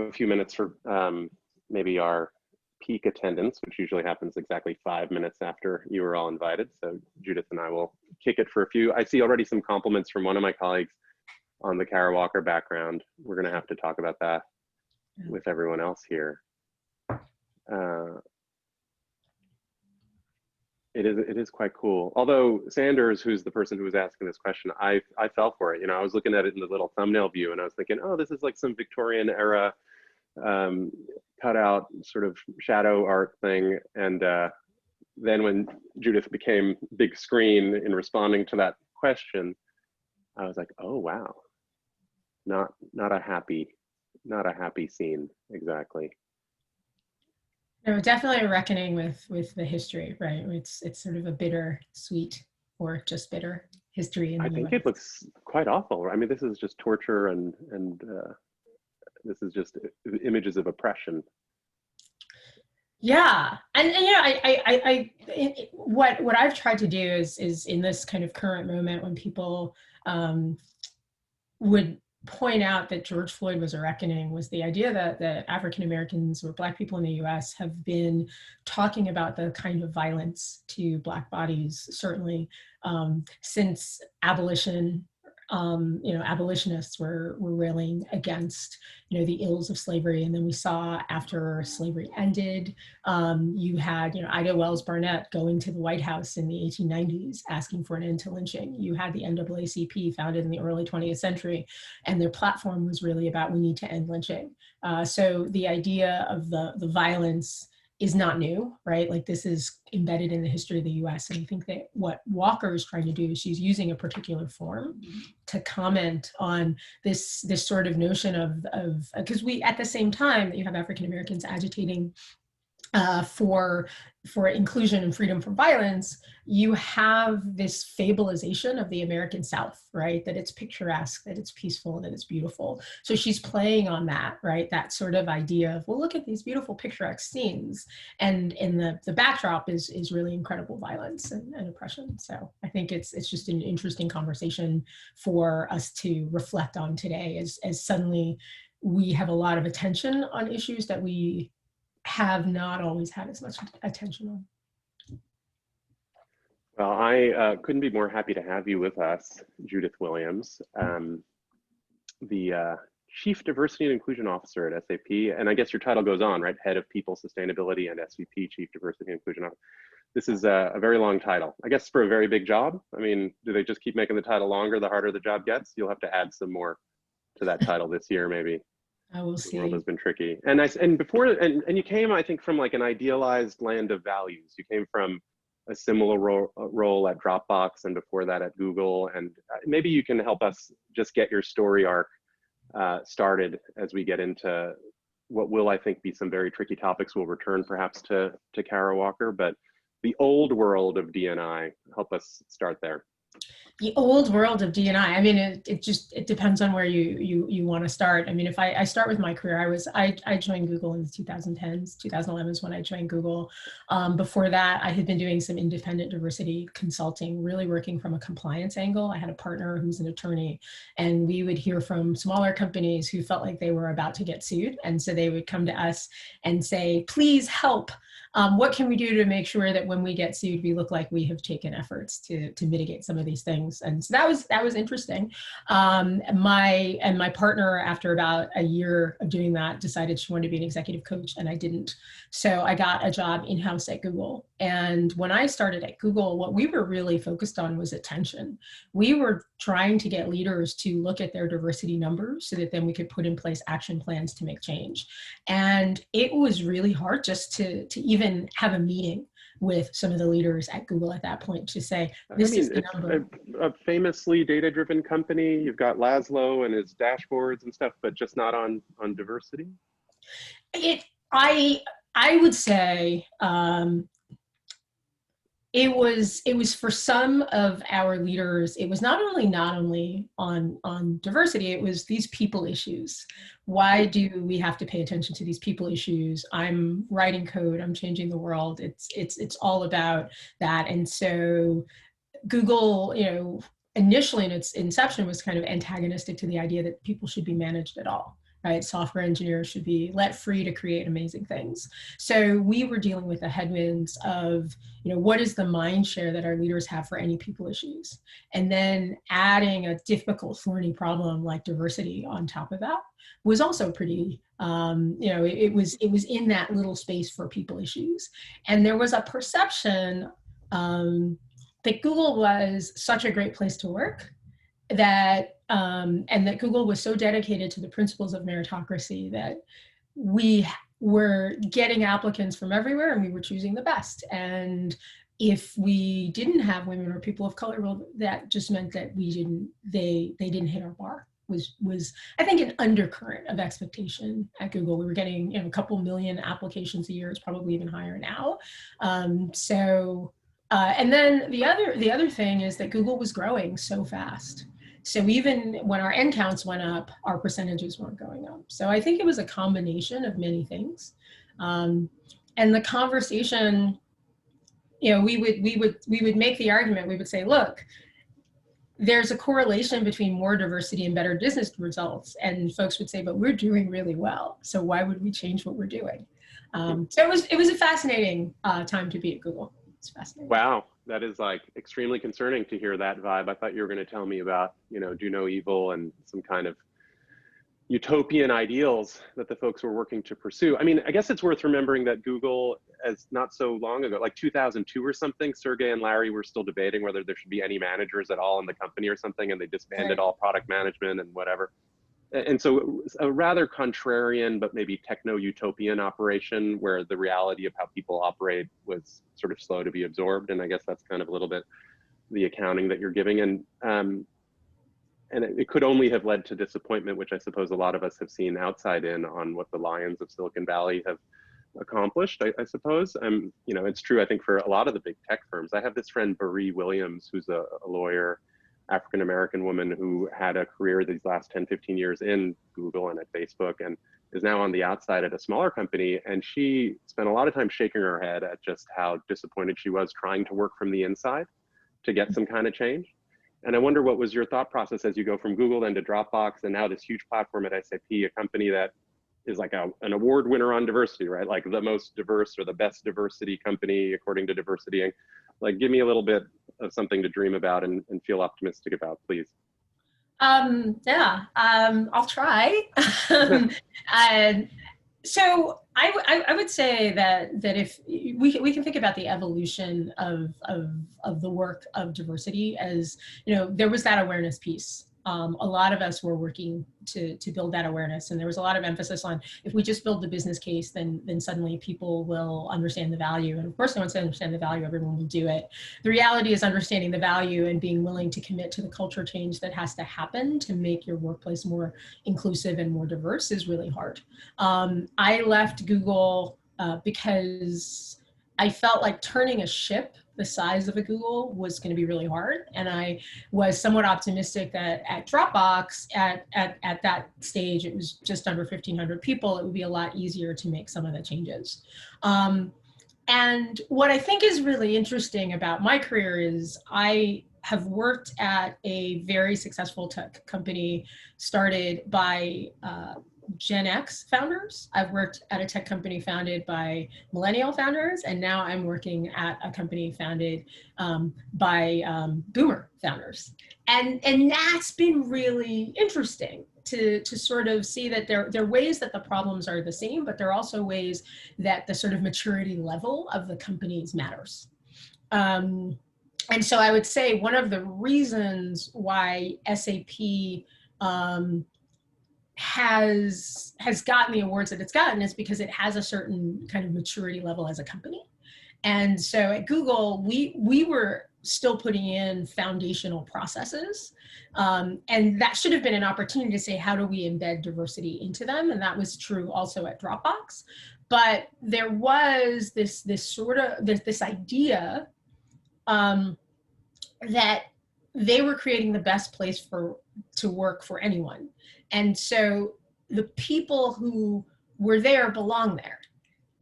a few minutes for maybe our peak attendance, which usually happens exactly 5 minutes after you were all invited. So Judith and I will kick it for a few. I see already some compliments from one of my colleagues on the Kara Walker background. We're going to have to talk about that with everyone else here. It is quite cool. Although Sanders, who's the person who was asking this question, I fell for it. You know, I was looking at it in the little thumbnail view and I was thinking, oh, this is like some Victorian era cutout sort of shadow art thing. And then when Judith became big screen in responding to that question, I was like, oh wow, not a happy scene exactly. No, definitely a reckoning with the history, right? It's sort of a bitter sweet or just bitter history in the I think US. it looks quite awful. I mean, this is just torture and this is just images of oppression. Yeah, and you know, what I've tried to do is in this kind of current moment when people would point out that George Floyd was a reckoning, was the idea that African Americans or Black people in the US have been talking about the kind of violence to Black bodies, certainly since abolition. You know, abolitionists were railing against, you know, the ills of slavery. And then we saw after slavery ended, you had, you know, Ida Wells Barnett going to the White House in the 1890s asking for an end to lynching. You had the NAACP founded in the early 20th century, and their platform was really about we need to end lynching. So the idea of the violence is not new, right? Like this is embedded in the history of the US. And I think that what Walker is trying to do is she's using a particular form to comment on this sort of notion of because we, at the same time that you have African Americans agitating for inclusion and freedom from violence, you have this fabulization of the American South, right? That it's picturesque, that it's peaceful, that it's beautiful. So she's playing on that, right? That sort of idea of, well, look at these beautiful picturesque scenes. And in the backdrop is really incredible violence and oppression. So I think it's just an interesting conversation for us to reflect on today as suddenly we have a lot of attention on issues that we have not always had as much attention on. Well, I couldn't be more happy to have you with us, Judith Williams, the Chief Diversity and Inclusion Officer at SAP. And I guess your title goes on, right? Head of People Sustainability and SVP, Chief Diversity and Inclusion Officer. This is a very long title, I guess, for a very big job. I mean, do they just keep making the title longer the harder the job gets? You'll have to add some more to that title this year, maybe. I will see. The world has been tricky. And you came, I think, from like an idealized land of values. You came from a similar role at Dropbox and before that at Google. And maybe you can help us just get your story arc started as we get into what will, I think, be some very tricky topics. We'll return perhaps to Kara Walker, but the old world of D&I, help us start there. The old world of D&I. I mean, it depends on where you want to start. I mean, if I start with my career, I joined Google in the 2010s, 2011 is when I joined Google. Before that, I had been doing some independent diversity consulting, really working from a compliance angle. I had a partner who's an attorney, and we would hear from smaller companies who felt like they were about to get sued. And so they would come to us and say, please help. What can we do to make sure that when we get sued, we look like we have taken efforts to mitigate some of these things? And so that was interesting. My partner, after about a year of doing that, decided she wanted to be an executive coach, and I didn't. So I got a job in-house at Google. And when I started at Google, what we were really focused on was attention. We were trying to get leaders to look at their diversity numbers so that then we could put in place action plans to make change. And it was really hard just to even have a meeting with some of the leaders at Google at that point to say, this is the number. A famously data-driven company. You've got Laszlo and his dashboards and stuff, but just not on diversity? I would say it was for some of our leaders, it was not only on diversity, it was these people issues. Why do we have to pay attention to these people issues? I'm writing code, I'm changing the world. It's all about that. And so Google, you know, initially in its inception was kind of antagonistic to the idea that people should be managed at all. right? Software engineers should be let free to create amazing things. So we were dealing with the headwinds of, what is the mind share that our leaders have for any people issues? And then adding a difficult, thorny problem like diversity on top of that was also pretty, it was in that little space for people issues. And there was a perception that Google was such a great place to work, that and that Google was so dedicated to the principles of meritocracy that we were getting applicants from everywhere and we were choosing the best. And if we didn't have women or people of color, well, that just meant that they didn't hit our bar. Was I think an undercurrent of expectation at Google. We were getting a couple million applications a year. It's probably even higher now. And then the other thing is that Google was growing so fast. So even when our end counts went up, our percentages weren't going up. So I think it was a combination of many things. And the conversation, we would make the argument. We would say, look, there's a correlation between more diversity and better business results. And folks would say, but we're doing really well, so why would we change what we're doing? So it was a fascinating time to be at Google. It's fascinating. Wow, that is like extremely concerning to hear that vibe. I thought you were going to tell me about, do no evil and some kind of utopian ideals that the folks were working to pursue. I mean, I guess it's worth remembering that Google, as not so long ago, like 2002 or something, Sergey and Larry were still debating whether there should be any managers at all in the company or something, and they disbanded all product management and whatever. And so a rather contrarian, but maybe techno-utopian operation where the reality of how people operate was sort of slow to be absorbed. And I guess that's kind of a little bit the accounting that you're giving. And it could only have led to disappointment, which I suppose a lot of us have seen outside in on what the lions of Silicon Valley have accomplished, I suppose. It's true, I think, for a lot of the big tech firms. I have this friend, Judith Williams, who's a lawyer, African-American woman who had a career these last 10, 15 years in Google and at Facebook and is now on the outside at a smaller company. And she spent a lot of time shaking her head at just how disappointed she was trying to work from the inside to get some kind of change. And I wonder, what was your thought process as you go from Google then to Dropbox and now this huge platform at SAP, a company that is like an award winner on diversity, right? Like the most diverse or the best diversity company according to Diversity Inc. Like, give me a little bit of something to dream about and feel optimistic about, please. I'll try. So I would say that if we can think about the evolution of the work of diversity as, there was that awareness piece. A lot of us were working to build that awareness, and there was a lot of emphasis on, if we just build the business case, then suddenly people will understand the value. And of course, once they understand the value, everyone will do it. The reality is understanding the value and being willing to commit to the culture change that has to happen to make your workplace more inclusive and more diverse is really hard. I left Google because I felt like turning a ship the size of a Google was going to be really hard. And I was somewhat optimistic that at Dropbox, at that stage, it was just under 1,500 people, it would be a lot easier to make some of the changes. And what I think is really interesting about my career is I have worked at a very successful tech company started by Gen X founders. I've worked at a tech company founded by millennial founders, and now I'm working at a company founded by boomer founders. And that's been really interesting to sort of see that there are ways that the problems are the same, but there are also ways that the sort of maturity level of the companies matters. And so I would say one of the reasons why SAP has gotten the awards that it's gotten is because it has a certain kind of maturity level as a company. And so at Google, we were still putting in foundational processes. And that should have been an opportunity to say, how do we embed diversity into them? And that was true also at Dropbox. But there was this idea that they were creating the best place to work for anyone. And so the people who were there belong there.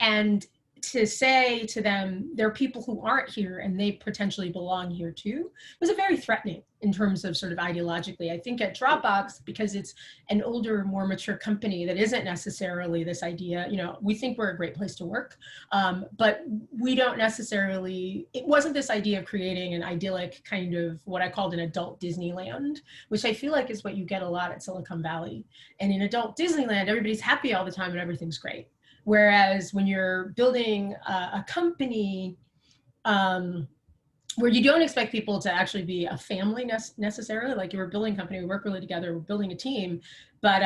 And to say to them, there are people who aren't here and they potentially belong here too, was a very threatening in terms of sort of ideologically. I think at Dropbox, because it's an older, more mature company that isn't necessarily this idea, you know, we think we're a great place to work, but we don't necessarily, it wasn't this idea of creating an idyllic kind of what I called an adult Disneyland, which I feel like is what you get a lot at Silicon Valley. And in adult Disneyland, everybody's happy all the time and everything's great. Whereas when you're building a company, where you don't expect people to actually be a family necessarily, like you're a building company, we work really together, we're building a team, but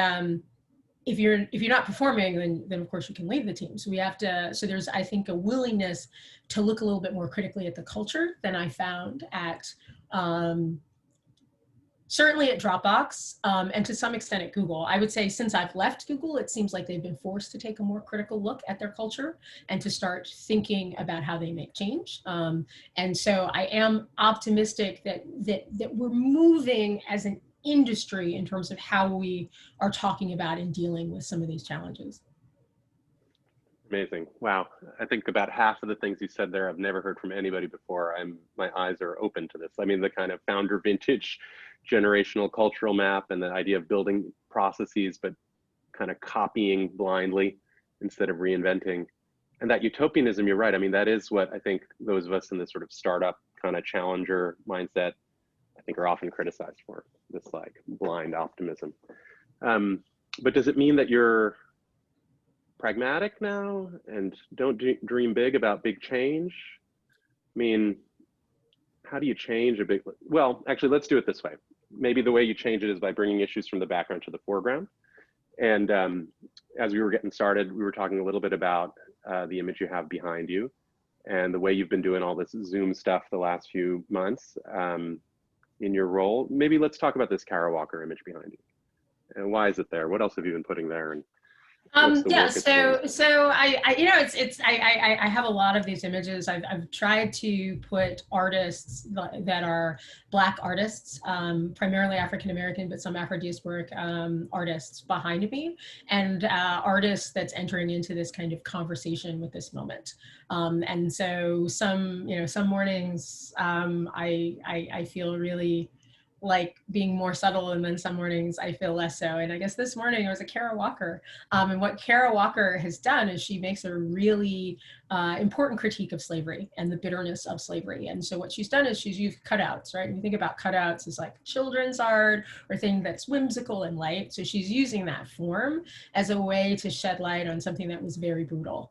if you're not performing, then of course you can leave the team. So we have to, so there's, I think, a willingness to look a little bit more critically at the culture than I found at, certainly at Dropbox, and to some extent at Google. I would say since I've left Google, it seems like they've been forced to take a more critical look at their culture and to start thinking about how they make change. And so I am optimistic that we're moving as an industry in terms of how we are talking about and dealing with some of these challenges. Amazing. Wow. I think about half of the things you said there, I've never heard from anybody before. My eyes are open to this. I mean, the kind of founder vintage generational cultural map and the idea of building processes, but kind of copying blindly instead of reinventing. And that utopianism, you're right. I mean, that is what I think those of us in this sort of startup kind of challenger mindset, I think, are often criticized for, this like blind optimism. But does it mean that you're pragmatic now and don't dream big about big change? I mean, how do you change a big, well, actually, let's do it this way. Maybe the way you change it is by bringing issues from the background to the foreground. And as we were getting started, we were talking a little bit about the image you have behind you and the way you've been doing all this Zoom stuff the last few months in your role. Maybe let's talk about this Kara Walker image behind you. And why is it there? What else have you been putting there? And yeah, so I you know, I have a lot of these images. I've tried to put artists that are Black artists, primarily African-American, but some Afro-diasporic artists behind me, and artists that's entering into this kind of conversation with this moment. And so some mornings I feel really like being more subtle, and then some mornings I feel less so. And I guess this morning it was a Kara Walker. And what Kara Walker has done is she makes a really important critique of slavery and the bitterness of slavery. And so what she's done is she's used cutouts, right? And you think about cutouts as like children's art or thing that's whimsical and light. So she's using that form as a way to shed light on something that was very brutal.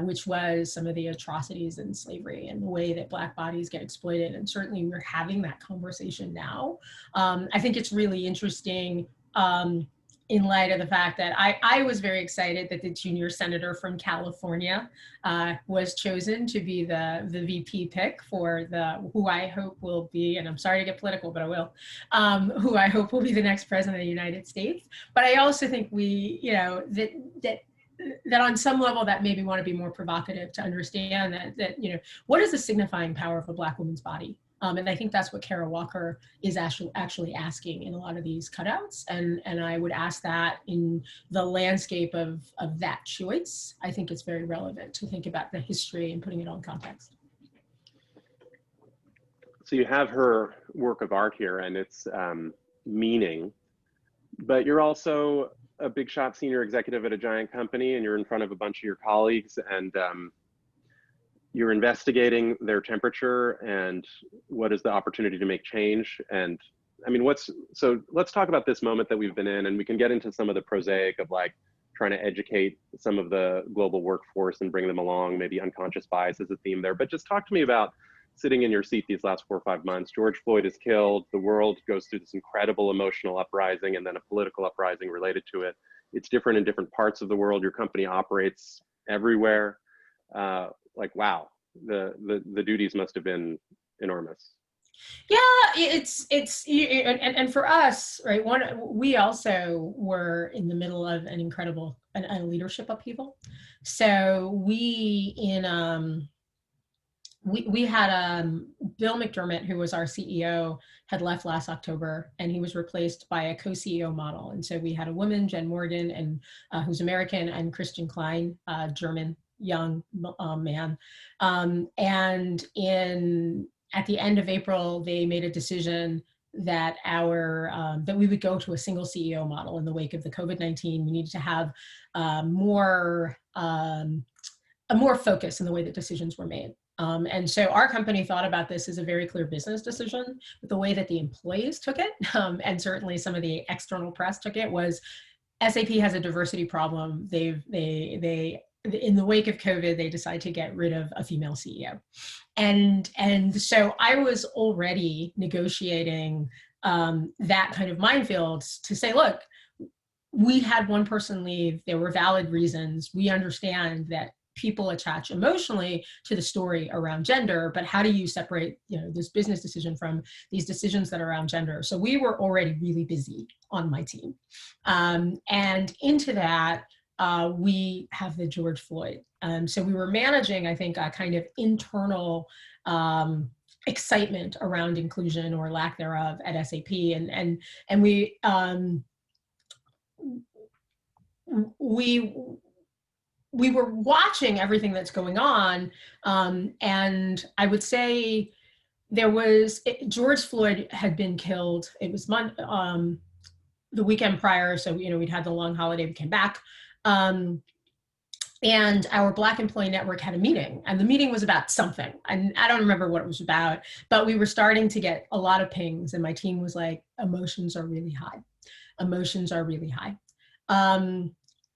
Which was some of the atrocities in slavery and the way that Black bodies get exploited. And certainly we're having that conversation now. I think it's really interesting in light of the fact that I was very excited that the junior senator from California was chosen to be the VP pick for who I hope will be, and I'm sorry to get political, but I will, who I hope will be the next president of the United States. But I also think that on some level that maybe want to be more provocative to understand that what is the signifying power of a Black woman's body? And I think that's what Kara Walker is actually asking in a lot of these cutouts. And I would ask that in the landscape of that choice. I think it's very relevant to think about the history and putting it on context. So you have her work of art here and its meaning, but you're also a big shot senior executive at a giant company, and you're in front of a bunch of your colleagues, and you're investigating their temperature and what is the opportunity to make change. And I mean, so let's talk about this moment that we've been in, and we can get into some of the prosaic of like trying to educate some of the global workforce and bring them along. Maybe unconscious bias is a theme there, but just talk to me about sitting in your seat these last 4 or 5 months. George Floyd is killed. The world goes through this incredible emotional uprising and then a political uprising related to it. It's different in different parts of the world. Your company operates everywhere. Like, wow, the duties must have been enormous. Yeah, and for us, right? We also were in the middle of an incredible a leadership upheaval. So we had Bill McDermott, who was our CEO, had left last October, and he was replaced by a co-CEO model. And so we had a woman, Jen Morgan, and who's American, and Christian Klein, German, young man. And at the end of April, they made a decision that that we would go to a single CEO model in the wake of the COVID-19. We needed to have more focus in the way that decisions were made. And so our company thought about this as a very clear business decision, but the way that the employees took it, and certainly some of the external press took it, was SAP has a diversity problem. In the wake of COVID, they decided to get rid of a female CEO. And so I was already negotiating that kind of minefield to say, look, we had one person leave. There were valid reasons. We understand that people attach emotionally to the story around gender, but how do you separate, this business decision from these decisions that are around gender? So we were already really busy on my team. And into that, we have the George Floyd. So we were managing, I think, a kind of internal excitement around inclusion or lack thereof at SAP. And we were watching everything that's going on. And I would say George Floyd had been killed. It was the weekend prior. So, we'd had the long holiday, we came back. And our Black Employee Network had a meeting, and the meeting was about something. And I don't remember what it was about, but we were starting to get a lot of pings, and my team was like, emotions are really high. Emotions are really high.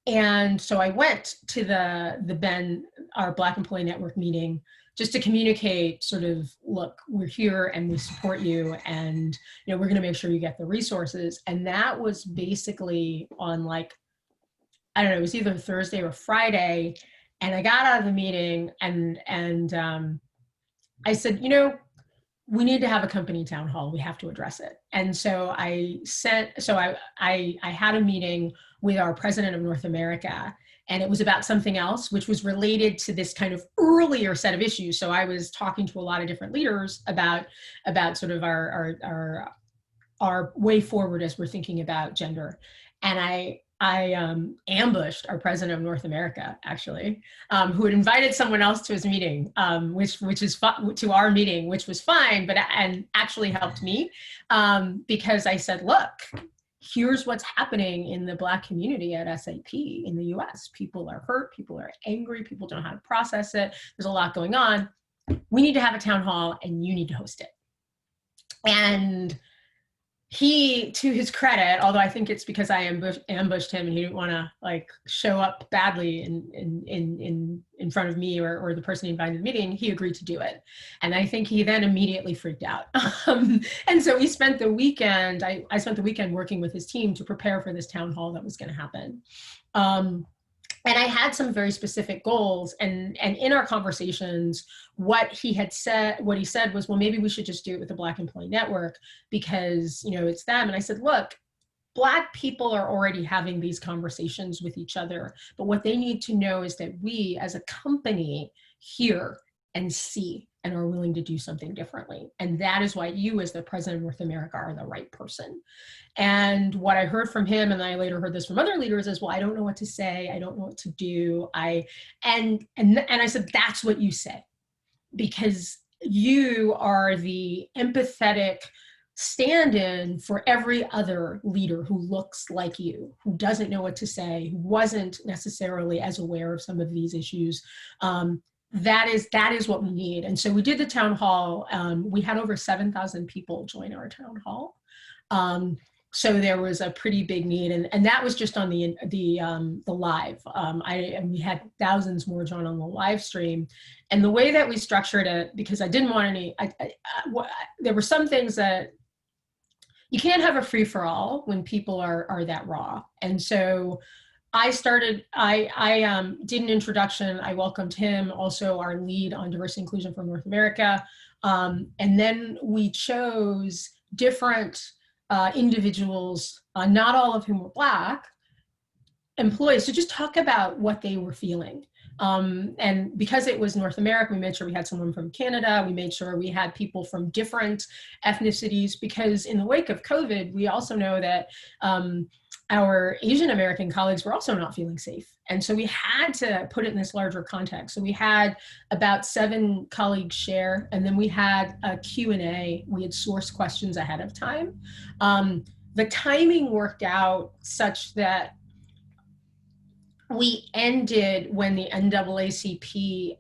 And so I went to our Black Employee Network meeting just to communicate sort of, look, we're here and we support you, and we're going to make sure you get the resources. And that was basically on it was either Thursday or Friday. And I got out of the meeting and I said, we need to have a company town hall. We have to address it. And so I had a meeting with our president of North America, and it was about something else, which was related to this kind of earlier set of issues. So I was talking to a lot of different leaders about sort of our way forward as we're thinking about gender. And I ambushed our president of North America, actually, who had invited someone else to his meeting, which is to our meeting, which was fine, and actually helped me, because I said, look, here's what's happening in the Black community at SAP in the US. People are hurt, people are angry, people don't know how to process it. There's a lot going on. We need to have a town hall, and you need to host it. And he, to his credit, although I think it's because I ambushed him and he didn't want to show up badly in front of me or the person he invited to the meeting, he agreed to do it. And I think he then immediately freaked out. And so we spent the weekend, I spent the weekend working with his team to prepare for this town hall that was going to happen. And I had some very specific goals, and in our conversations, what he said was, well, maybe we should just do it with the Black Employee Network because, it's them. And I said, look, Black people are already having these conversations with each other, but what they need to know is that we as a company hear and see and are willing to do something differently. And that is why you as the president of North America are the right person. And what I heard from him, and I later heard this from other leaders, is, well, I don't know what to say. I don't know what to do. And I said, that's what you say, because you are the empathetic stand-in for every other leader who looks like you, who doesn't know what to say, who wasn't necessarily as aware of some of these issues. That is what we need. And so we did the town hall. We had over 7,000 people join our town hall. So there was a pretty big need, and that was just on the live. And we had thousands more join on the live stream. And the way that we structured it, because I didn't want there were some things that you can't have a free for all when people are that raw. And so I did an introduction. I welcomed him, also our lead on diversity and inclusion for North America. And then we chose different individuals, not all of whom were Black, employees, to just talk about what they were feeling. And because it was North America, we made sure we had someone from Canada. We made sure we had people from different ethnicities, because in the wake of COVID, we also know that our Asian American colleagues were also not feeling safe. And so we had to put it in this larger context. So we had about 7 colleagues share, and then we had a Q&A. We had source questions ahead of time. The timing worked out such that we ended when the NAACP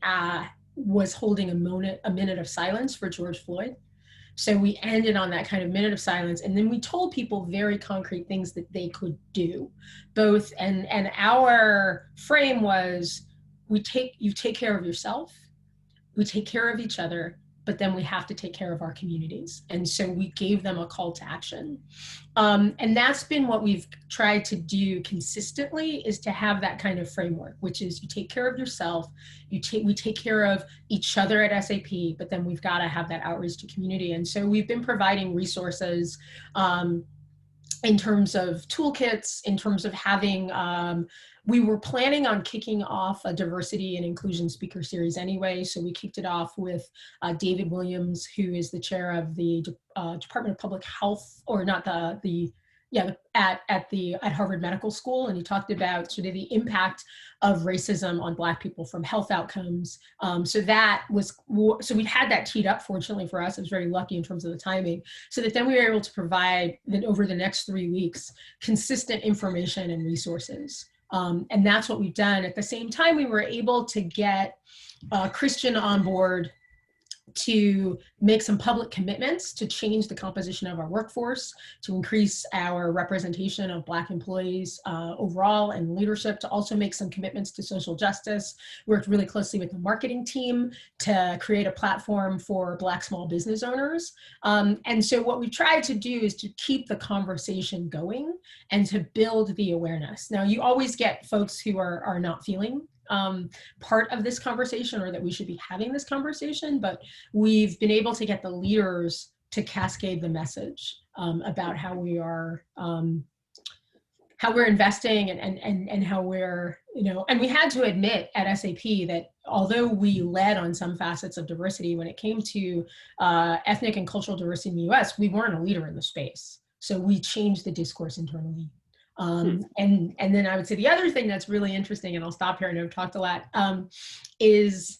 was holding a minute of silence for George Floyd. So we ended on that kind of minute of silence, and then we told people very concrete things that they could do, both, and our frame was, you take care of yourself, we take care of each other, but then we have to take care of our communities. And so we gave them a call to action. And that's been what we've tried to do consistently, is to have that kind of framework, which is you take care of yourself, we take care of each other at SAP, but then we've got to have that outreach to community. And so we've been providing resources in terms of toolkits, in terms of having, we were planning on kicking off a diversity and inclusion speaker series anyway. So we kicked it off with David Williams, who is the chair of the Department of Public Health, or not at Harvard Medical School. And he talked about sort of the impact of racism on Black people from health outcomes. So we had that teed up, fortunately for us. I was very lucky in terms of the timing, so that then we were able to provide, then over the next 3 weeks, consistent information and resources. And that's what we've done. At the same time, we were able to get Christian on board to make some public commitments to change the composition of our workforce, to increase our representation of Black employees overall and leadership, to also make some commitments to social justice. Worked really closely with the marketing team to create a platform for Black small business owners. And so what we've tried to do is to keep the conversation going and to build the awareness. Now, you always get folks who are not feeling part of this conversation, or that we should be having this conversation, but we've been able to get the leaders to cascade the message about how we are, how we're investing and how we're, and we had to admit at SAP that although we led on some facets of diversity, when it came to ethnic and cultural diversity in the US, we weren't a leader in the space. So we changed the discourse internally. And then I would say the other thing that's really interesting, and I'll stop here, I know I've talked a lot, is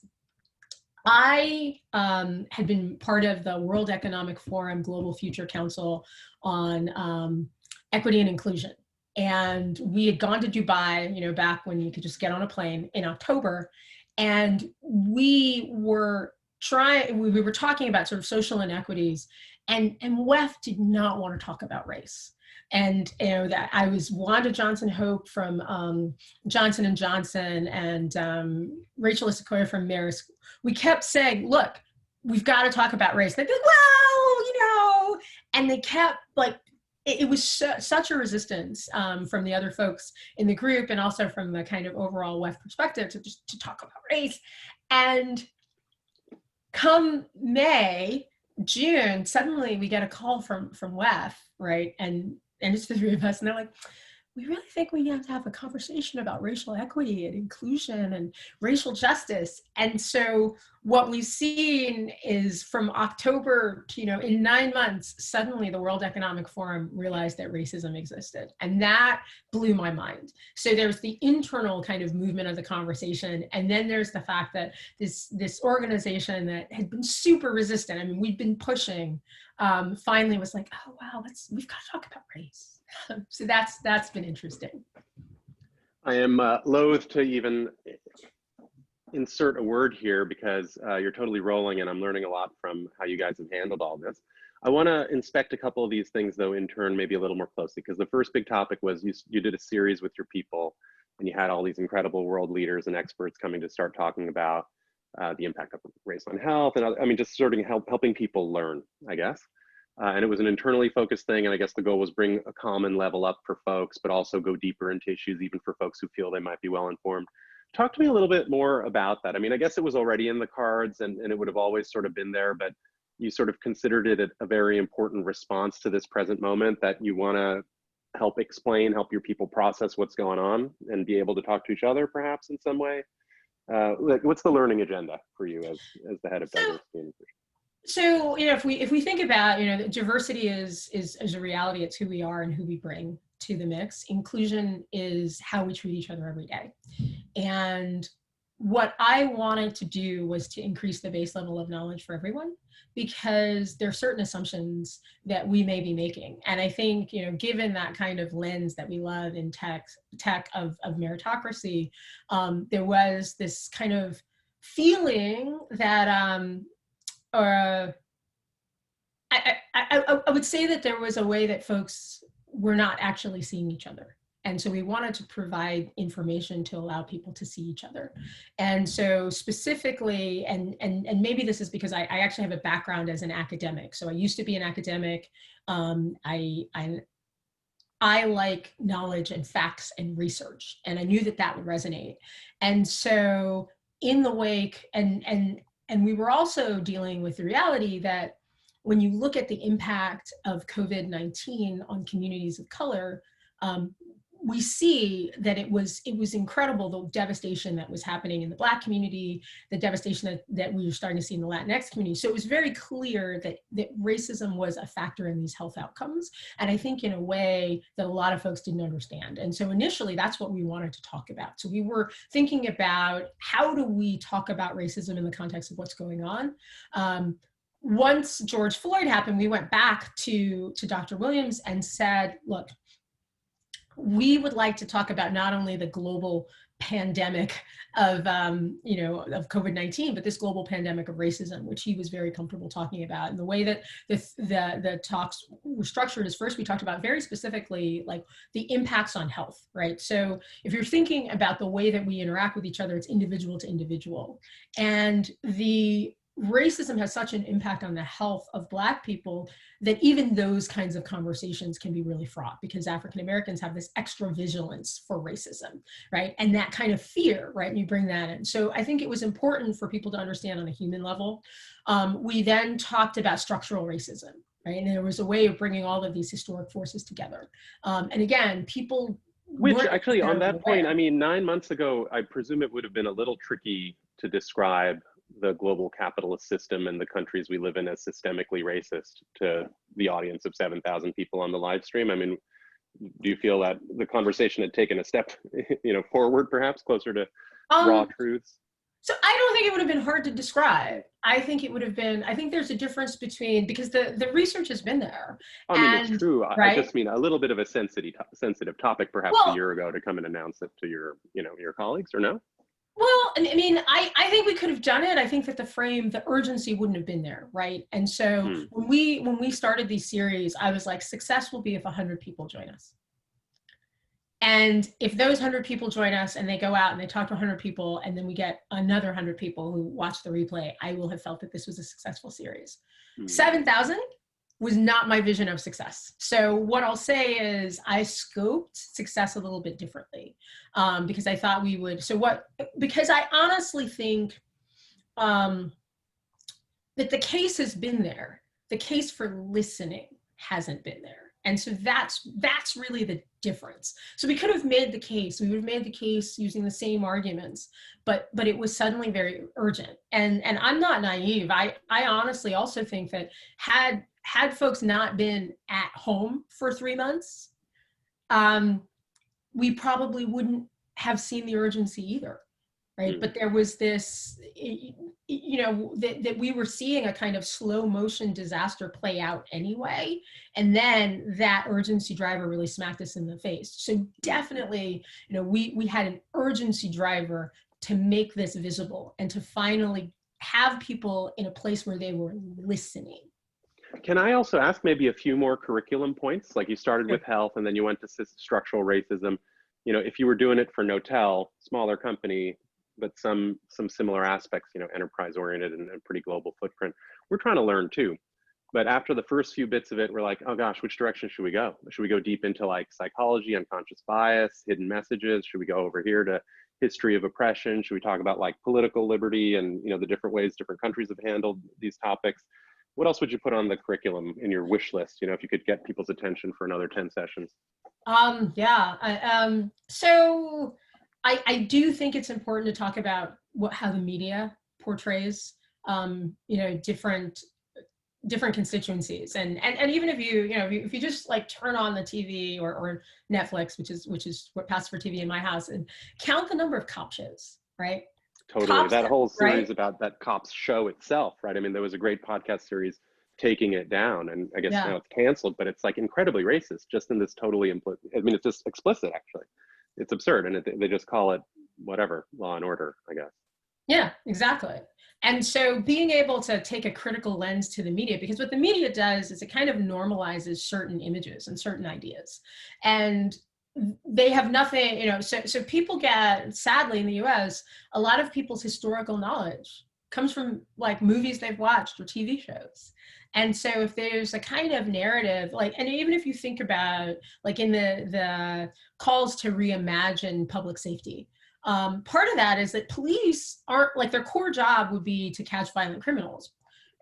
I had been part of the World Economic Forum Global Future Council on equity and inclusion. And we had gone to Dubai, back when you could just get on a plane, in October. And we were talking about sort of social inequities, and WEF did not want to talk about race. And that I was Wanda Johnson Hope from Johnson & Johnson, and Rachel Isekoya from Maersk. We kept saying, look, we've got to talk about race. They'd be like, well, and they kept it was such a resistance from the other folks in the group, and also from the kind of overall WEF perspective to talk about race. And come June, suddenly we get a call from WEF, right? And it's the 3 of us, and they're like, we really think we have to have a conversation about racial equity and inclusion and racial justice. And so what we've seen is from October to, in 9 months, suddenly the World Economic Forum realized that racism existed. And that blew my mind. So there's the internal kind of movement of the conversation. And then there's the fact that this organization that had been super resistant, I mean, we'd been pushing, finally was like, oh, wow, we've got to talk about race. So that's been interesting. I am loath to even insert a word here, because you're totally rolling, and I'm learning a lot from how you guys have handled all this. I want to inspect a couple of these things, though, in turn, maybe a little more closely, because the first big topic was you did a series with your people, and you had all these incredible world leaders and experts coming to start talking about the impact of race on health, and I mean, just sort of helping people learn, I guess. And it was an internally focused thing, and I guess the goal was bring a common level up for folks, but also go deeper into issues, even for folks who feel they might be well informed. Talk to me a little bit more about that. I mean, I guess it was already in the cards, and it would have always sort of been there, but you sort of considered it a very important response to this present moment, that you want to help your people process what's going on and be able to talk to each other, perhaps in some way. What's the learning agenda for you as the head of diversity and inclusion? So, if we think about, diversity is a reality. It's who we are and who we bring to the mix. Inclusion is how we treat each other every day. And what I wanted to do was to increase the base level of knowledge for everyone, because there are certain assumptions that we may be making. And I think, given that kind of lens that we love in tech of meritocracy, there was this kind of feeling that, I would say that there was a way that folks were not actually seeing each other. And so we wanted to provide information to allow people to see each other. And so specifically, and maybe this is because I actually have a background as an academic. So I used to be an academic. I like knowledge and facts and research, and I knew that would resonate. And so in the wake, and we were also dealing with the reality that when you look at the impact of COVID-19 on communities of color, we see that it was incredible, the devastation that was happening in the Black community, the devastation that we were starting to see in the Latinx community. So it was very clear that racism was a factor in these health outcomes. And I think in a way that a lot of folks didn't understand. And so initially that's what we wanted to talk about. So we were thinking about, how do we talk about racism in the context of what's going on? Once George Floyd happened, we went back to Dr. Williams and said, look, we would like to talk about not only the global pandemic of COVID-19, but this global pandemic of racism, which he was very comfortable talking about. And the way that the talks were structured is, first we talked about very specifically like the impacts on health, right? So if you're thinking about the way that we interact with each other, it's individual to individual. And the racism has such an impact on the health of Black people that even those kinds of conversations can be really fraught, because African Americans have this extra vigilance for racism, right? And that kind of fear, right? And you bring that in. So I think it was important for people to understand on a human level. We then talked about structural racism, right? And there was a way of bringing all of these historic forces together. And again, people— Which actually, on that point, I mean, 9 months ago, I presume it would have been a little tricky to describe the global capitalist system and the countries we live in as systemically racist to the audience of 7,000 people on the live stream. I mean, do you feel that the conversation had taken a step, forward, perhaps closer to raw truths? So I don't think it would have been hard to describe. I think it would have been— I think there's a difference between, because the research has been there. I mean, it's true. Right? I just mean a little bit of a sensitive topic, perhaps a year ago, to come and announce it to your colleagues, or no? Well, I mean, I think we could have done it. I think that the urgency wouldn't have been there, right? And so when we started these series, I was like, success will be if 100 people join us. And if those 100 people join us and they go out and they talk to 100 people, and then we get another 100 people who watch the replay, I will have felt that this was a successful series. 7,000 was not my vision of success. So what I'll say is I scoped success a little bit differently, because I thought we would— because I honestly think that the case has been there. The case for listening hasn't been there. And so that's really the difference. So we could have made the case, we would have made the case using the same arguments, but it was suddenly very urgent. And I'm not naive. I honestly also think that had folks not been at home for 3 months, we probably wouldn't have seen the urgency either, right? But there was this, that we were seeing a kind of slow motion disaster play out anyway. And then that urgency driver really smacked us in the face. So definitely, we had an urgency driver to make this visible and to finally have people in a place where they were listening. Can I also ask maybe a few more curriculum points? Like you started with health and then you went to structural racism. If you were doing it for Notel, smaller company, but some similar aspects, enterprise oriented and a pretty global footprint, we're trying to learn too. But after the first few bits of it, we're like, oh gosh, which direction should we go? Should we go deep into like psychology, unconscious bias, hidden messages? Should we go over here to history of oppression? Should we talk about like political liberty and the different ways different countries have handled these topics? What else would you put on the curriculum in your wish list, if you could get people's attention for another 10 sessions? So I do think it's important to talk about how the media portrays, different different constituencies. And even if if you just like turn on the TV or Netflix, which is what passes for TV in my house, and count the number of cop shows, right? Totally. Cops, that whole series right? about that cops show itself, right? I mean, there was a great podcast series taking it down, and I guess Yeah. now it's canceled, but it's like incredibly racist, just in this totally I mean, it's just explicit, actually. It's absurd, and they just call it whatever, Law and Order, I guess. Yeah, exactly. And so being able to take a critical lens to the media, because what the media does is it kind of normalizes certain images and certain ideas. And they have nothing, so people get, sadly in the US, a lot of people's historical knowledge comes from like movies they've watched or TV shows. And so if there's a kind of narrative, like, and even if you think about like in the calls to reimagine public safety, part of that is that police aren't, like, their core job would be to catch violent criminals,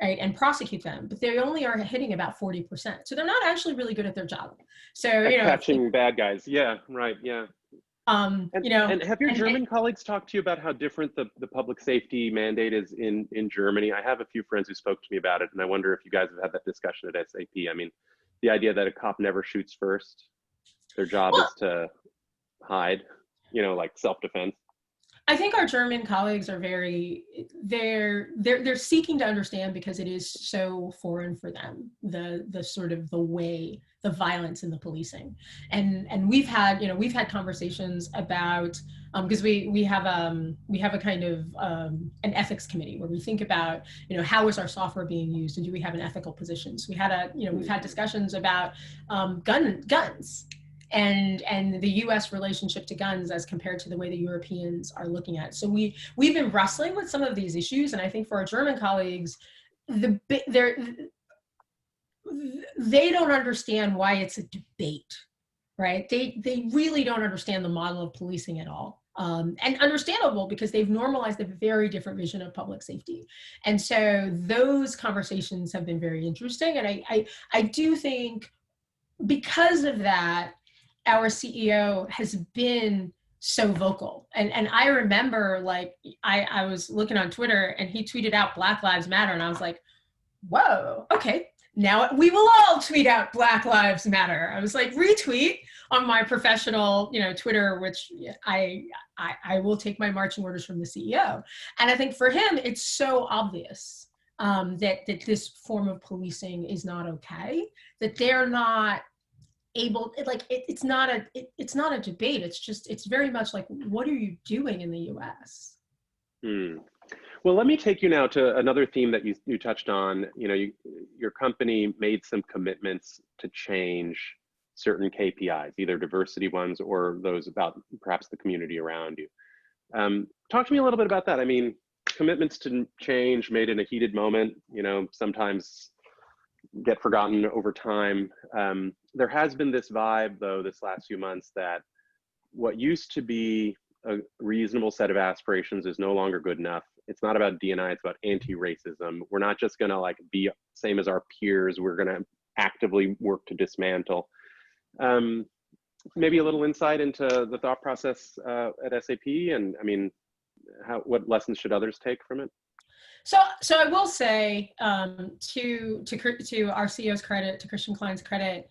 right, and prosecute them, but they only are hitting about 40%. So they're not actually really good at their job. So, catching bad guys. Yeah, right. Yeah. And have your German colleagues talked to you about how different the public safety mandate is in Germany? I have a few friends who spoke to me about it, and I wonder if you guys have had that discussion at SAP. I mean, the idea that a cop never shoots first, their job is to hide, like self-defense. I think our German colleagues are they're seeking to understand, because it is so foreign for them, the sort of the violence in the policing. And we've had conversations about, because we have a kind of an ethics committee where we think about, how is our software being used, and do we have an ethical position? So we've had discussions about guns. And the U.S. relationship to guns as compared to the way the Europeans are looking at it. So we've been wrestling with some of these issues, and I think for our German colleagues, they don't understand why it's a debate, right? They really don't understand the model of policing at all. And understandable, because they've normalized a very different vision of public safety. And so those conversations have been very interesting. And I do think because of that, our CEO has been so vocal. And I remember, like, I was looking on Twitter and he tweeted out Black Lives Matter. And I was like, whoa, okay, now we will all tweet out Black Lives Matter. I was like, retweet on my professional, Twitter, which I will take my marching orders from the CEO. And I think for him, it's so obvious that this form of policing is not okay, that they're not able, it's not a debate. It's very much like, what are you doing in the US? Well, let me take you now to another theme that you touched on. Your company made some commitments to change certain KPIs, either diversity ones or those about perhaps the community around you. Talk to me a little bit about that. I mean, commitments to change made in a heated moment, sometimes get forgotten over time. There has been this vibe, though, this last few months, that what used to be a reasonable set of aspirations is no longer good enough. It's not about D&I, it's about anti-racism. We're not just gonna be same as our peers, we're gonna actively work to dismantle. Maybe a little insight into the thought process at SAP, and I mean, what lessons should others take from it? So I will say, to our CEO's credit, to Christian Klein's credit,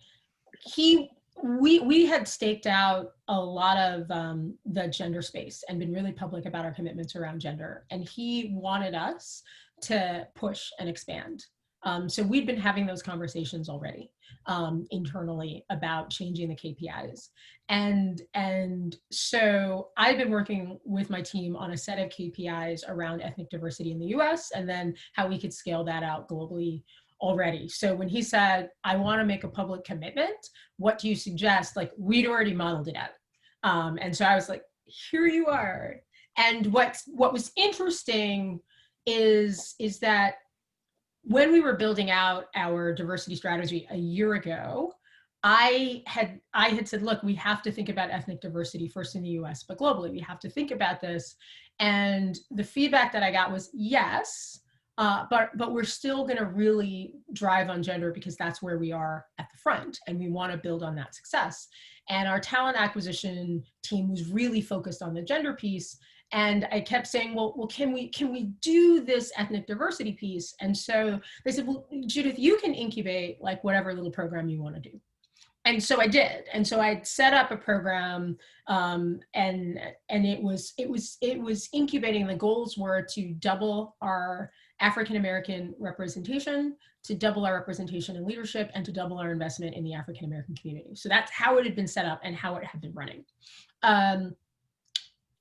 we had staked out a lot of the gender space and been really public about our commitments around gender. And he wanted us to push and expand. So we'd been having those conversations already internally about changing the KPIs. And so I've been working with my team on a set of KPIs around ethnic diversity in the US, and then how we could scale that out globally already. So when he said, I want to make a public commitment, what do you suggest? Like, we'd already modeled it out. And so I was like, here you are. And what was interesting is that when we were building out our diversity strategy a year ago, I had said, look, we have to think about ethnic diversity first in the US, but globally, we have to think about this. And the feedback that I got was, yes, but we're still going to really drive on gender, because that's where we are at the front, and we want to build on that success. And our talent acquisition team was really focused on the gender piece. And I kept saying, well, can we do this ethnic diversity piece? And so they said, well, Judith, you can incubate like whatever little program you want to do. And so I did. And so I set up a program, and it was incubating. The goals were to double our African-American representation, to double our representation in leadership, and to double our investment in the African-American community. So that's how it had been set up and how it had been running.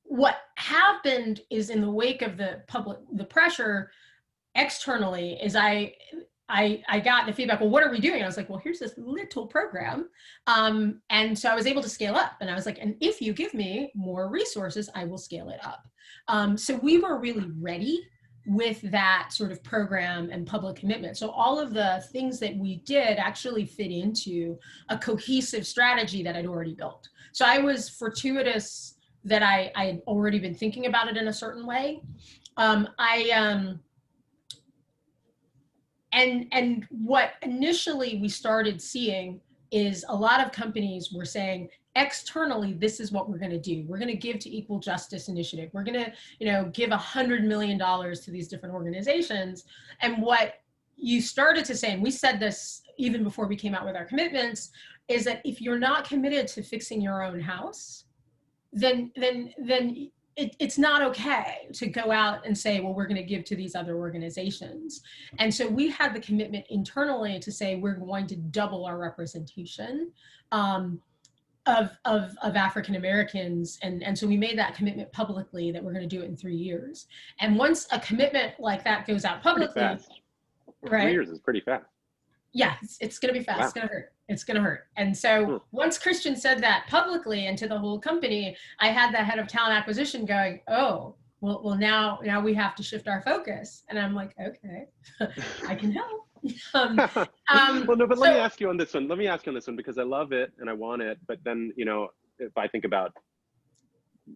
What happened is, in the wake of the pressure externally, is I got the feedback, well, what are we doing? And I was like, well, here's this little program. And so I was able to scale up, and I was like, and if you give me more resources, I will scale it up. So we were really ready with that sort of program and public commitment. So all of the things that we did actually fit into a cohesive strategy that I'd already built. So I was fortuitous that I had already been thinking about it in a certain way. And what initially we started seeing is a lot of companies were saying, externally, this is what we're going to do. We're going to give to Equal Justice Initiative. We're going to, give $100 million to these different organizations. And what you started to say, and we said this even before we came out with our commitments, is that if you're not committed to fixing your own house, then it's not okay to go out and say, well, we're going to give to these other organizations. And so we had the commitment internally to say, we're going to double our representation of African Americans. And so we made that commitment publicly that we're going to do it in 3 years. And once a commitment like that goes out publicly, right? 3 years is pretty fast. Yeah, it's going to be fast. Wow. It's going to hurt. It's going to hurt. And so once Christian said that publicly and to the whole company, I had the head of talent acquisition going, oh, well, now we have to shift our focus. And I'm like, okay, I can help. Well, no, but let me ask you on this one. Let me ask you on this one, because I love it and I want it. But then, if I think about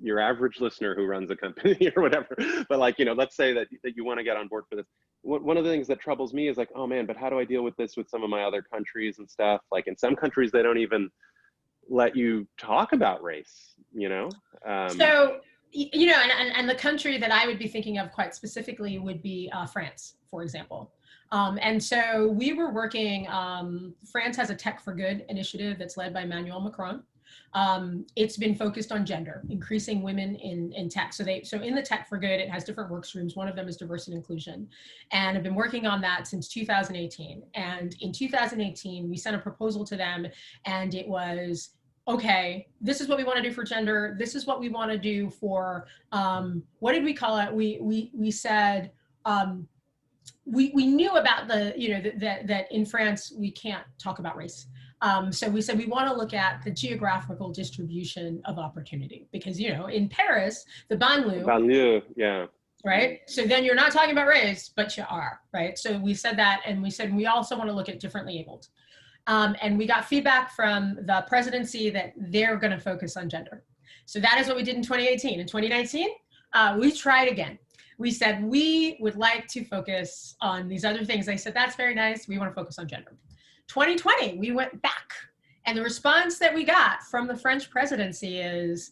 your average listener who runs a company or whatever, but like, let's say that you want to get on board for this. One of the things that troubles me is like, oh man, but how do I deal with this with some of my other countries and stuff? Like in some countries, they don't even let you talk about race, So, and the country that I would be thinking of quite specifically would be France, for example. And so we were working, France has a Tech for Good initiative that's led by Emmanuel Macron. It's been focused on gender, increasing women in tech. So in the Tech for Good, it has different work streams. One of them is diversity and inclusion. And I've been working on that since 2018. And in 2018, we sent a proposal to them, and it was, okay, this is what we want to do for gender. This is what we want to do for, what did we call it? We said, we knew about that in France, we can't talk about race. So we said, we want to look at the geographical distribution of opportunity, because, in Paris, the banlieue, yeah. Right. So then you're not talking about race, but you are, right? So we said that, and we said, we also want to look at differently abled. And we got feedback from the presidency that they're going to focus on gender. So that is what we did in 2018. In 2019, we tried again. We said, we would like to focus on these other things. They said, that's very nice. We want to focus on gender. 2020, we went back. And the response that we got from the French presidency is,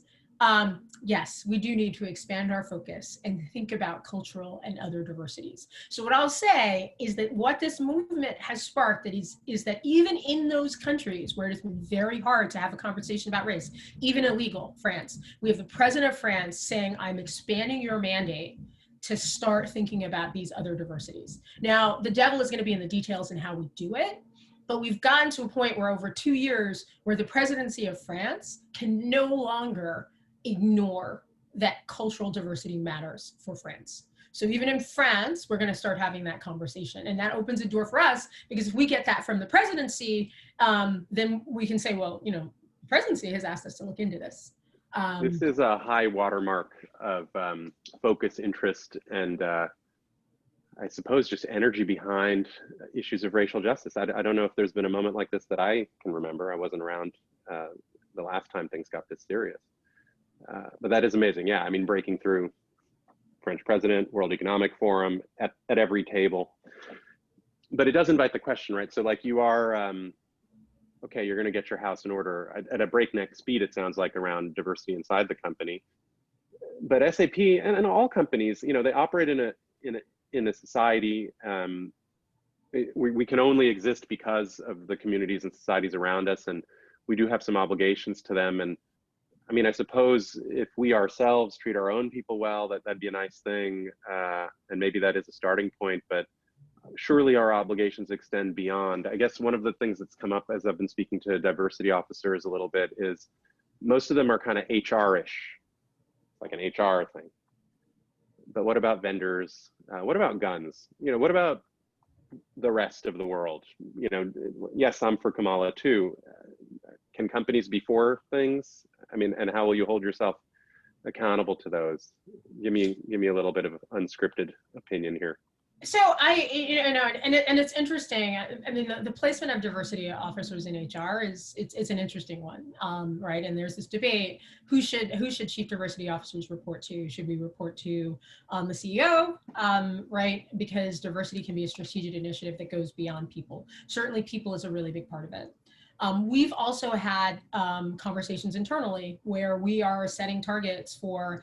yes, we do need to expand our focus and think about cultural and other diversities. So what I'll say is that what this movement has sparked is that even in those countries where it has been very hard to have a conversation about race, even illegal, France, we have the president of France saying, I'm expanding your mandate to start thinking about these other diversities. Now, the devil is going to be in the details in how we do it, but we've gotten to a point where over 2 years, where the presidency of France can no longer ignore that cultural diversity matters for France. So even in France, we're going to start having that conversation, and that opens a door for us, because if we get that from the presidency, then we can say, well, the presidency has asked us to look into this. This is a high watermark of focus, interest, and I suppose just energy behind issues of racial justice. I don't know if there's been a moment like this that I can remember. I wasn't around the last time things got this serious. But that is amazing. Yeah, I mean, breaking through French president, World Economic Forum, at every table. But it does invite the question, right? So like you are, okay, you're going to get your house in order at a breakneck speed, it sounds like, around diversity inside the company. but SAP and all companies, you know, they operate in a society. We can only exist because of the communities and societies around us, and we do have some obligations to them. And I mean, I suppose if we ourselves treat our own people well, that'd be a nice thing, and maybe that is a starting point. But surely our obligations extend beyond. I guess one of the things that's come up as I've been speaking to diversity officers a little bit is most of them are kind of HR-ish, like an HR thing. But what about vendors? What about guns? You know, what about the rest of the world? You know, yes, I'm for Kamala too. Can companies be for things? I mean, and how will you hold yourself accountable to those? Give me a little bit of unscripted opinion here. So and it's interesting. I mean, the placement of diversity officers in HR it's an interesting one, right? And there's this debate: who should chief diversity officers report to? Should we report to the CEO, right? Because diversity can be a strategic initiative that goes beyond people. Certainly, people is a really big part of it. We've also had conversations internally where we are setting targets for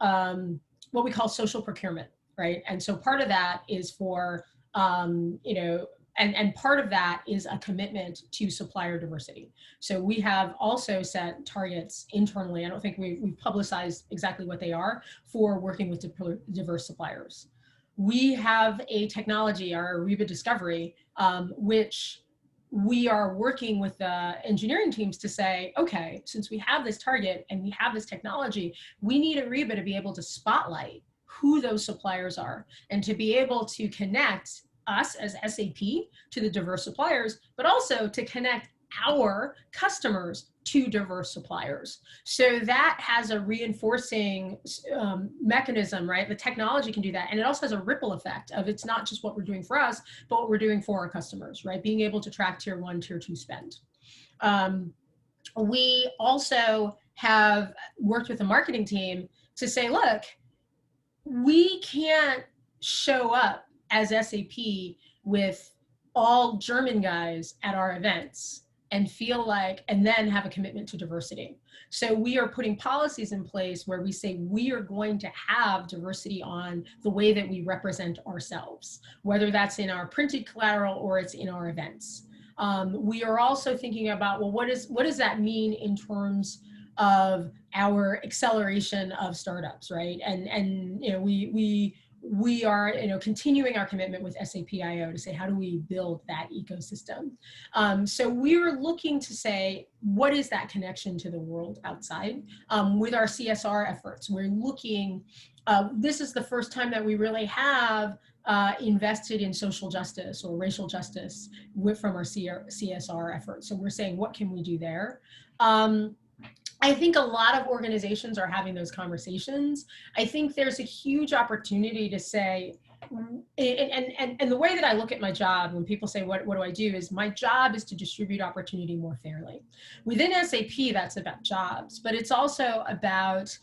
what we call social procurement. Right. And so part of that is for, you know, and part of that is a commitment to supplier diversity. So we have also set targets internally. I don't think we've publicized exactly what they are for working with diverse suppliers. We have a technology, our Ariba Discovery, which we are working with the engineering teams to say, okay, since we have this target and we have this technology, we need Ariba to be able to spotlight who those suppliers are and to be able to connect us as SAP to the diverse suppliers, but also to connect our customers to diverse suppliers. So that has a reinforcing mechanism, right? The technology can do that. And it also has a ripple effect of it's not just what we're doing for us, but what we're doing for our customers, right? Being able to track tier 1, tier 2 spend. We also have worked with the marketing team to say, look, we can't show up as SAP with all German guys at our events and feel like, and then have a commitment to diversity. So we are putting policies in place where we say we are going to have diversity on the way that we represent ourselves, whether that's in our printed collateral or it's in our events. We are also thinking about, well, what does that mean in terms of our acceleration of startups, right? And you know, we are, you know, continuing our commitment with SAP.io to say, how do we build that ecosystem? So we're looking to say, what is that connection to the world outside? With our CSR efforts, we're looking, this is the first time that we really have invested in social justice or racial justice from our CSR efforts. So we're saying, what can we do there? I think a lot of organizations are having those conversations. I think there's a huge opportunity to say, and the way that I look at my job when people say, what do I do, is my job is to distribute opportunity more fairly. Within SAP, that's about jobs, but it's also about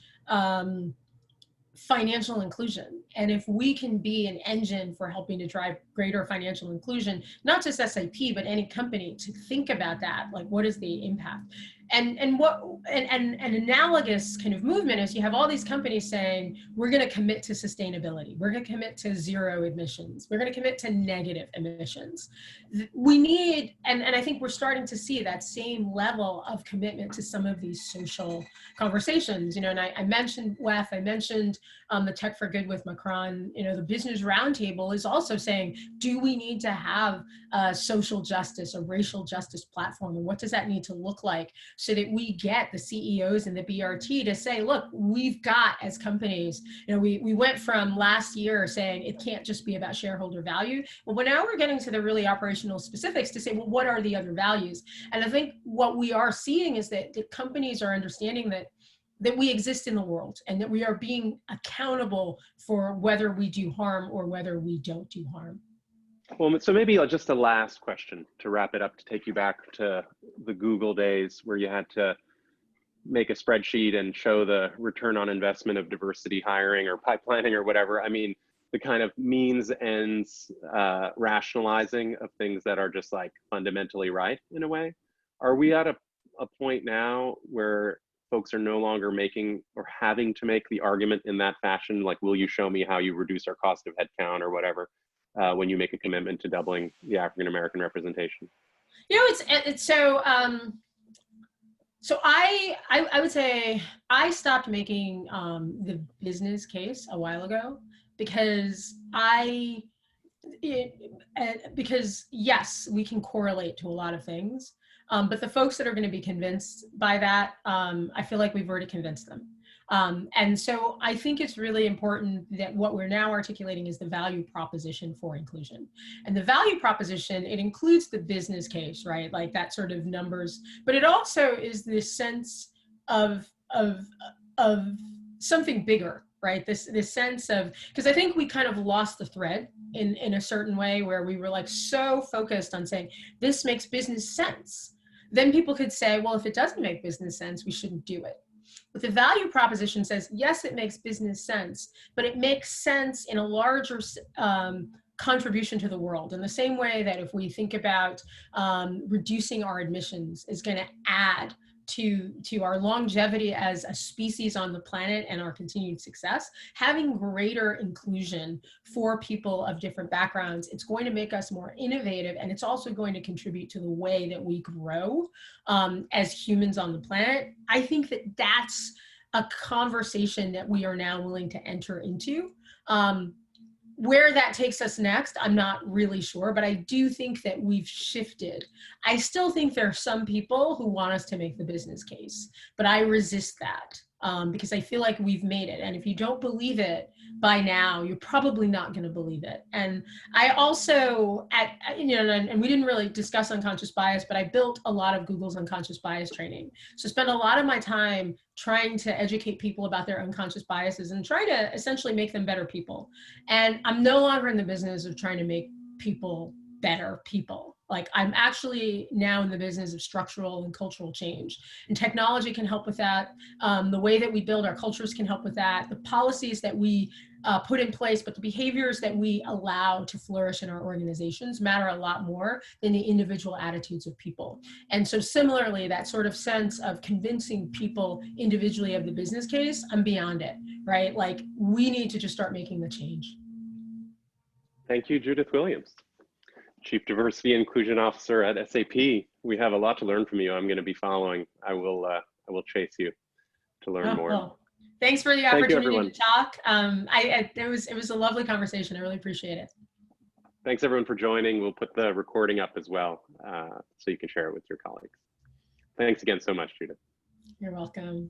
financial inclusion. And if we can be an engine for helping to drive greater financial inclusion, not just SAP, but any company, to think about that, like what is the impact? And an analogous kind of movement is you have all these companies saying, we're going to commit to sustainability. We're going to commit to zero emissions. We're going to commit to negative emissions. We need, and I think we're starting to see that same level of commitment to some of these social conversations. You know, and I mentioned WEF, I mentioned the Tech for Good with Macron. You know, the Business Roundtable is also saying, do we need to have a social justice, a racial justice platform? And what does that need to look like? So that we get the CEOs and the BRT to say, look, we've got, as companies, you know, we went from last year saying it can't just be about shareholder value. Well, now we're getting to the really operational specifics to say, well, what are the other values? And I think what we are seeing is that the companies are understanding that we exist in the world and that we are being accountable for whether we do harm or whether we don't do harm. Well, so maybe just a last question to wrap it up, to take you back to the Google days where you had to make a spreadsheet and show the return on investment of diversity hiring or pipelining or whatever. I mean, the kind of means ends rationalizing of things that are just like fundamentally right in a way. Are we at a point now where folks are no longer making or having to make the argument in that fashion, like, will you show me how you reduce our cost of headcount or whatever, when you make a commitment to doubling the African-American representation? You know, it's so, so I would say I stopped making the business case a while ago because because yes, we can correlate to a lot of things, but the folks that are going to be convinced by that, I feel like we've already convinced them. And so I think it's really important that what we're now articulating is the value proposition for inclusion. And the value proposition, it includes the business case, right? Like that sort of numbers, but it also is this sense of something bigger, right? This sense of, because I think we kind of lost the thread in a certain way where we were like so focused on saying, this makes business sense. Then people could say, well, if it doesn't make business sense, we shouldn't do it. But the value proposition says, yes, it makes business sense, but it makes sense in a larger contribution to the world. In the same way that if we think about reducing our emissions is going to add to our longevity as a species on the planet and our continued success, having greater inclusion for people of different backgrounds, it's going to make us more innovative, and it's also going to contribute to the way that we grow as humans on the planet. I think that that's a conversation that we are now willing to enter into. Where that takes us next, I'm not really sure, but I do think that we've shifted. I still think there are some people who want us to make the business case, but I resist that because I feel like we've made it. And if you don't believe it by now, you're probably not going to believe it. And I also, and we didn't really discuss unconscious bias, but I built a lot of Google's unconscious bias training. So spend a lot of my time trying to educate people about their unconscious biases and try to essentially make them better people. And I'm no longer in the business of trying to make people better people. Like, I'm actually now in the business of structural and cultural change. And technology can help with that. The way that we build our cultures can help with that. The policies that we put in place, but the behaviors that we allow to flourish in our organizations matter a lot more than the individual attitudes of people. And so similarly, that sort of sense of convincing people individually of the business case, I'm beyond it, right? Like, we need to just start making the change. Thank you, Judith Williams, Chief Diversity and Inclusion Officer at SAP. We have a lot to learn from you. I'm going to be following. I will chase you to learn more. Well, thanks for the opportunity to talk. It was a lovely conversation. I really appreciate it. Thanks everyone for joining. We'll put the recording up as well, so you can share it with your colleagues. Thanks again so much, Judith. You're welcome.